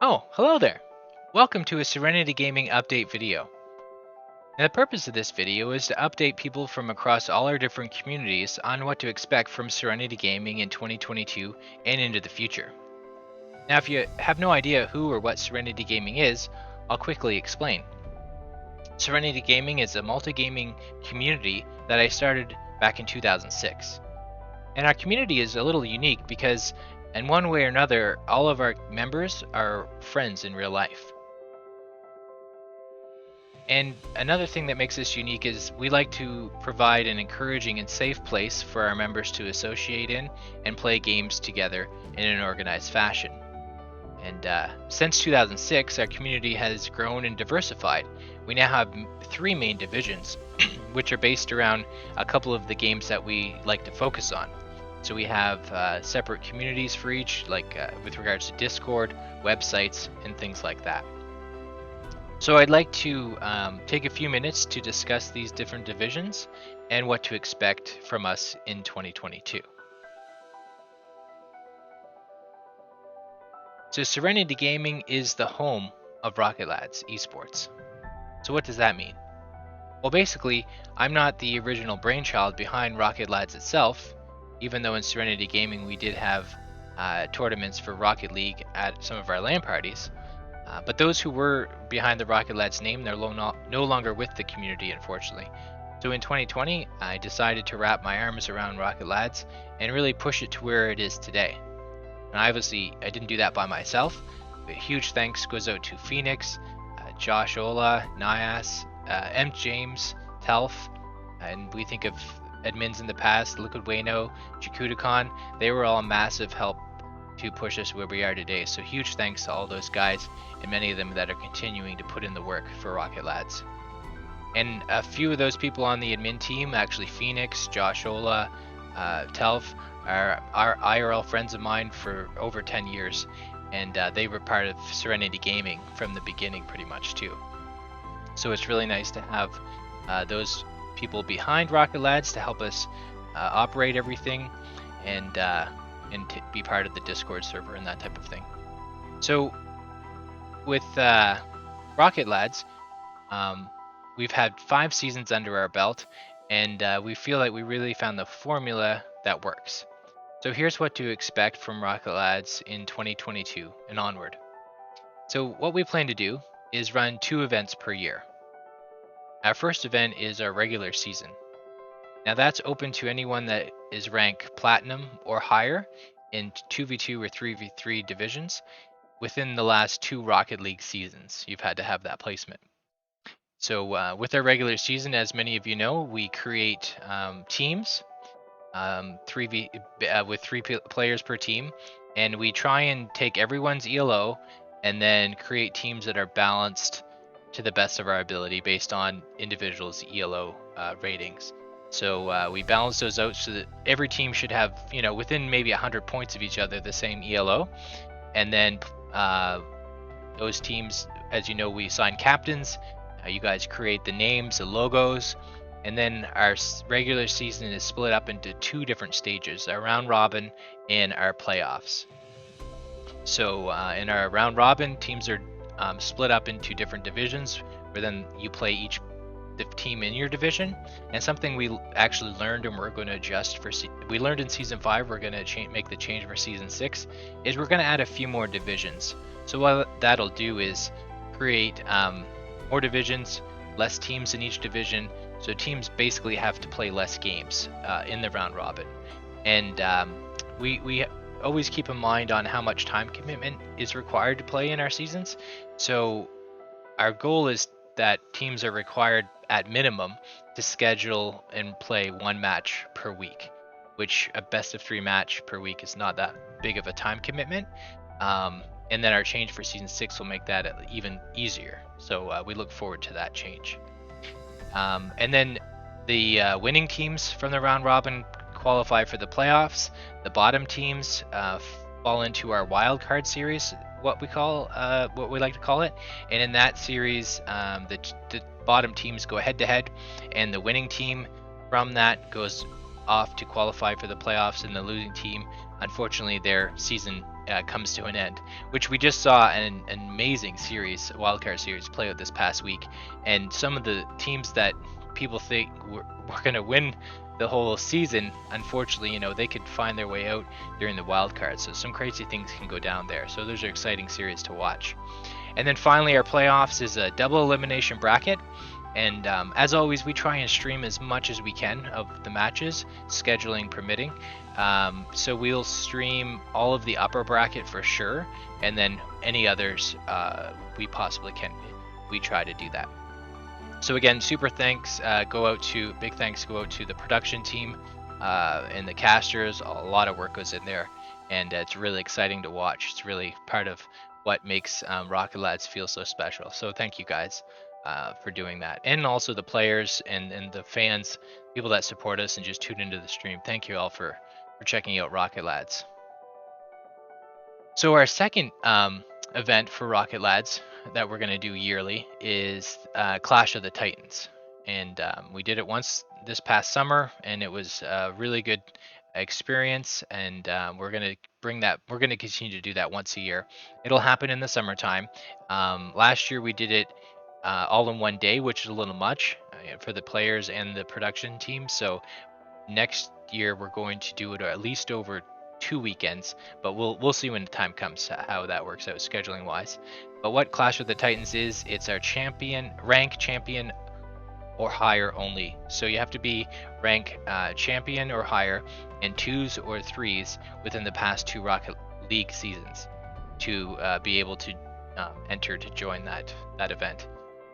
Oh, hello there. Welcome to a Serenity Gaming update video. And the purpose of this video is to update people from across all our different communities on what to expect from Serenity Gaming in 2022 and into the future. Now, if you have no idea who or what Serenity Gaming is, I'll quickly explain. Serenity Gaming is a multi-gaming community that I started back in 2006. And our community is a little unique because, in one way or another, all of our members are friends in real life. And another thing that makes us unique is we like to provide an encouraging and safe place for our members to associate in and play games together in an organized fashion. And since 2006, our community has grown and diversified. We now have three main divisions, which are based around a couple of the games that we like to focus on. So we have separate communities for each, like with regards to Discord, websites, and things like that. So I'd like to take a few minutes to discuss these different divisions and what to expect from us in 2022. So Serenity Gaming is the home of Rocket Lads Esports. So what does that mean? Well, basically, I'm not the original brainchild behind Rocket Lads itself, even though in Serenity Gaming we did have tournaments for Rocket League at some of our LAN parties. But those who were behind the Rocket Lads name, they're no longer with the community, unfortunately. So in 2020, I decided to wrap my arms around Rocket Lads and really push it to where it is today. And obviously, I didn't do that by myself. A huge thanks goes out to Phoenix, Josh Ola, Nias, M. James, Telf, and we think of admins in the past, Liquid Wayno, Jakudacon. They were all a massive help to push us where we are today. So huge thanks to all those guys and many of them that are continuing to put in the work for Rocket Lads. And a few of those people on the admin team, actually Phoenix, Josh Ola, Telf, are IRL friends of mine for over 10 years. And they were part of Serenity Gaming from the beginning pretty much too. So it's really nice to have those people behind Rocket Lads to help us operate everything and to be part of the Discord server and that type of thing. So with Rocket Lads, we've had 5 seasons under our belt, and we feel like we really found the formula that works. So here's what to expect from Rocket Lads in 2022 and onward. So what we plan to do is run 2 events per year. Our first event is our regular season. Now that's open to anyone that is ranked Platinum or higher in 2v2 or 3v3 divisions within the last 2 Rocket League seasons. You've had to have that placement. So with our regular season, as many of you know, we create teams with 3 players per team, and we try and take everyone's ELO and then create teams that are balanced to the best of our ability based on individuals' ELO ratings. So we balance those out so that every team should have, within maybe 100 points of each other, the same ELO. And then those teams, as you know, we assign captains. You guys create the names, the logos. And then our regular season is split up into 2 different stages, our round robin and our playoffs. So in our round robin, teams are split up into different divisions, where then you play the team in your division. And something we actually learned and we're going to adjust for, we learned in season 5, we're going to make the change for season 6, is we're going to add a few more divisions. So what that'll do is create more divisions, less teams in each division. So teams basically have to play less games in the round robin. And we always keep in mind on how much time commitment is required to play in our seasons. So our goal is that teams are required at minimum to schedule and play 1 match per week, which a best of 3 match per week is not that big of a time commitment. And then our change for season 6 will make that even easier. So we look forward to that change. And then the winning teams from the round robin qualify for the playoffs. The bottom teams fall into our wild card series, what we like to call it. And in that series, the bottom teams go head to head, and the winning team from that goes off to qualify for the playoffs, and the losing team, unfortunately, their season comes to an end, which we just saw an amazing series, wildcard series, play out this past week. And some of the teams that people think were going to win the whole season, unfortunately, they could find their way out during the wild card. So some crazy things can go down there. So those are exciting series to watch. And then finally, our playoffs is a double elimination bracket. And as always, we try and stream as much as we can of the matches, scheduling permitting. So we'll stream all of the upper bracket for sure, and then any others we possibly can. We try to do that. So again, super thanks big thanks go out to the production team and the casters. A lot of work goes in there, and it's really exciting to watch. It's really part of what makes Rocket Lads feel so special. So thank you guys for doing that, and also the players and the fans, people that support us and just tune into the stream. Thank you all for checking out Rocket Lads. So our second event for Rocket Lads that we're going to do yearly is Clash of the Titans, and we did it once this past summer, and it was a really good experience, and we're going to continue to do that once a year. It'll happen in the summertime. Last year we did it all in one day, which is a little much for the players and the production team. So next year we're going to do it at least over 2 weekends, but we'll see when the time comes how that works out scheduling wise. But what Clash of the Titans is, it's our rank champion or higher only. So you have to be rank champion or higher in 2s or 3s within the past 2 Rocket League seasons to be able to enter to join that event.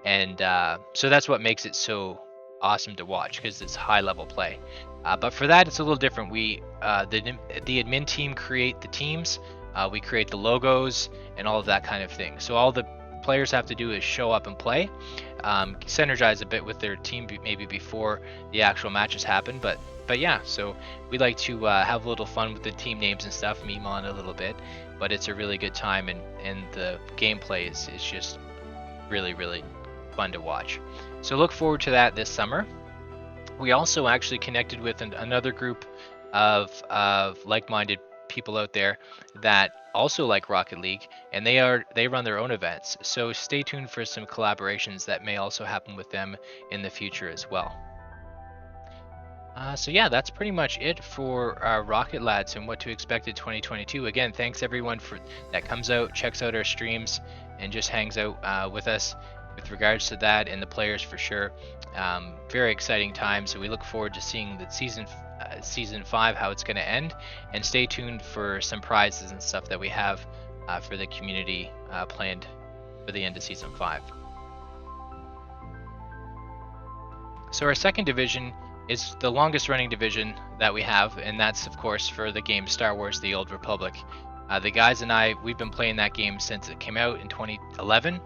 And so that's what makes it so awesome to watch, because it's high level play. But for that, it's a little different. The admin team create the teams, we create the logos and all of that kind of thing. So all the players have to do is show up and play, synergize a bit with their team maybe before the actual matches happen. But yeah, so we like to have a little fun with the team names and stuff, meme on it a little bit. But it's a really good time, and the gameplay is just really, really fun to watch. So look forward to that this summer. We also actually connected with another group of like-minded people out there that also like Rocket League, and they run their own events. So stay tuned for some collaborations that may also happen with them in the future as well. So yeah, that's pretty much it for Rocket Lads and what to expect in 2022. Again, thanks everyone that comes out, checks out our streams, and just hangs out with us with regards to that, and the players for sure. Very exciting times. So we look forward to seeing the season 5, how it's going to end, and stay tuned for some prizes and stuff that we have for the community planned for the end of season 5. So our second division is the longest running division that we have, and that's of course for the game Star Wars: The Old Republic. The guys and I, we've been playing that game since it came out in 2011,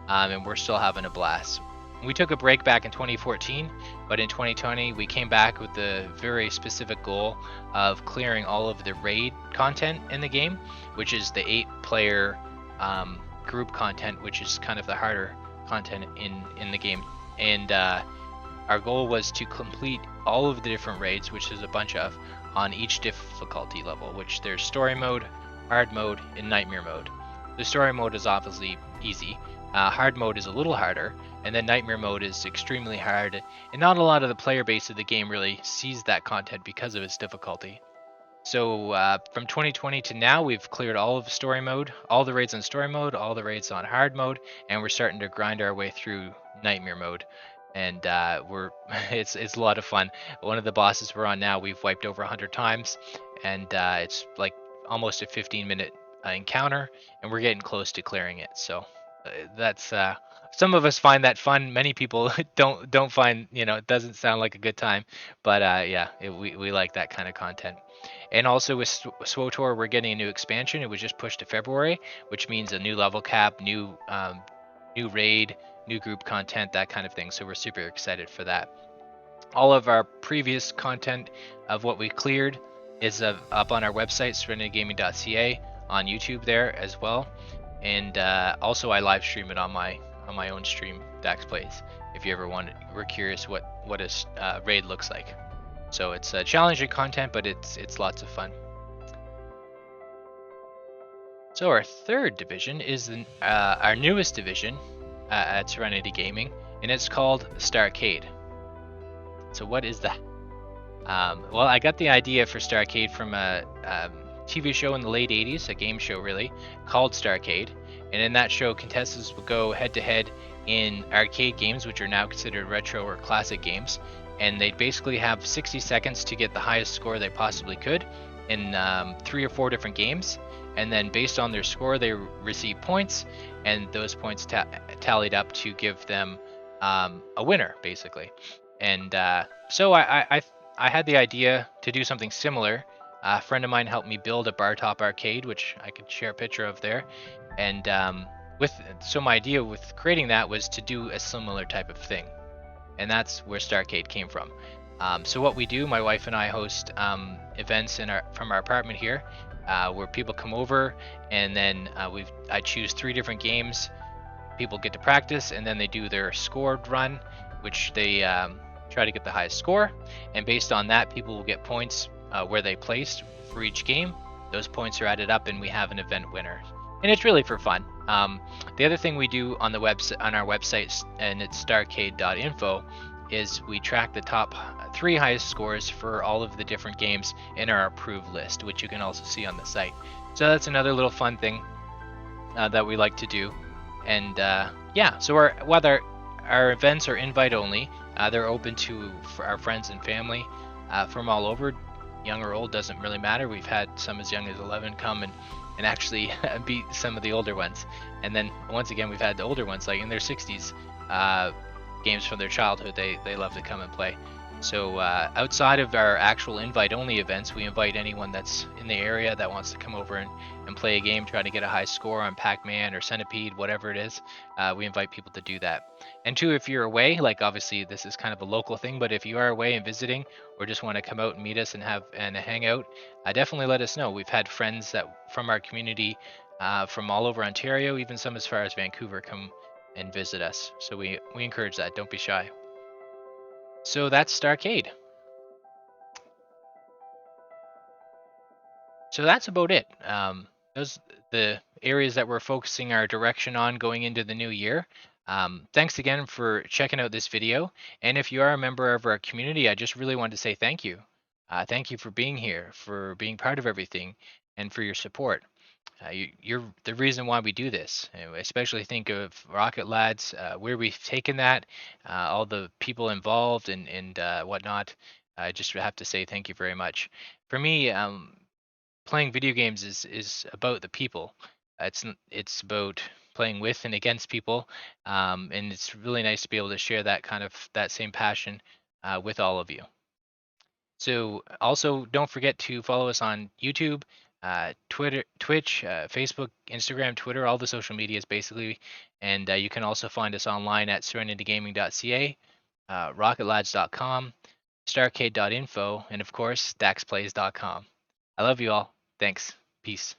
and we're still having a blast. We took a break back in 2014, but in 2020 we came back with the very specific goal of clearing all of the raid content in the game, which is the 8-player group content, which is kind of the harder content in the game. And our goal was to complete all of the different raids, which there's a bunch of, on each difficulty level, which there's story mode, hard mode, and nightmare mode. The story mode is obviously easy. Hard mode is a little harder, and then nightmare mode is extremely hard, and not a lot of the player base of the game really sees that content because of its difficulty. So from 2020 to now, we've cleared all of story mode, all the raids on story mode, all the raids on hard mode, and we're starting to grind our way through nightmare mode. And it's a lot of fun. One of the bosses we're on now, we've wiped over 100 times, and it's like almost a 15-minute encounter, and we're getting close to clearing it. So that's some of us find that fun. Many people don't find, it doesn't sound like a good time, but yeah, we like that kind of content. And also with SWTOR, we're getting a new expansion. It was just pushed to February, which means a new level cap, new raid, new group content, that kind of thing. So we're super excited for that. All of our previous content of what we cleared is up on our website, serenitygaming.ca, on YouTube there as well. And also I live stream it on my own stream, Dax Plays, if you ever were curious what a raid looks like. So it's challenging content, but it's lots of fun. So our third division is our newest division at Serenity Gaming, and it's called Starcade. So what is that? Well, I got the idea for Starcade from a TV show in the late 80s, a game show really, called Starcade. And in that show, contestants would go head to head in arcade games, which are now considered retro or classic games. And they'd basically have 60 seconds to get the highest score they possibly could in 3 or 4 different games. And then based on their score, they receive points, and those points tallied up to give them a winner, basically. And so I had the idea to do something similar. A friend of mine helped me build a bar top arcade, which I could share a picture of there. And so my idea with creating that was to do a similar type of thing, and that's where Starcade came from. So what we do, my wife and I host events from our apartment here, where people come over, and then I choose 3 different games. People get to practice, and then they do their scored run, which they try to get the highest score, and based on that, people will get points where they placed for each game. Those points are added up, and we have an event winner. And it's really for fun. The other thing we do on our website, and it's starcade.info, is we track the top 3 highest scores for all of the different games in our approved list, which you can also see on the site. So that's another little fun thing that we like to do. And yeah, so whether our events are invite only, they're open to our friends and family from all over, young or old, doesn't really matter. We've had some as young as 11 come and actually beat some of the older ones. And then once again, we've had the older ones, like in their 60s, games from their childhood, they love to come and play. So outside of our actual invite-only events, we invite anyone that's in the area that wants to come over and play a game, try to get a high score on Pac-Man or Centipede, whatever it is. We invite people to do that. And two, if you're away, like obviously this is kind of a local thing, but if you are away and visiting, or just want to come out and meet us and hang out, definitely let us know. We've had friends that from our community, from all over Ontario, even some as far as Vancouver, come and visit us. So we encourage that. Don't be shy. So that's Starcade. So that's about it. Those the areas that we're focusing our direction on going into the new year. Thanks again for checking out this video. And if you are a member of our community, I just really want to say thank you. Thank you for being here, for being part of everything, and for your support. You're the reason why we do this. Especially think of Rocket Lads, where we've taken that, all the people involved and whatnot. I just have to say thank you very much. For me, playing video games is about the people. It's about playing with and against people, and it's really nice to be able to share that same passion with all of you. So also don't forget to follow us on YouTube, Twitter, Twitch, Facebook, Instagram, Twitter, all the social medias basically. And you can also find us online at serenitygaming.ca, rocketlads.com, starcade.info, and of course, daxplays.com. I love you all. Thanks. Peace.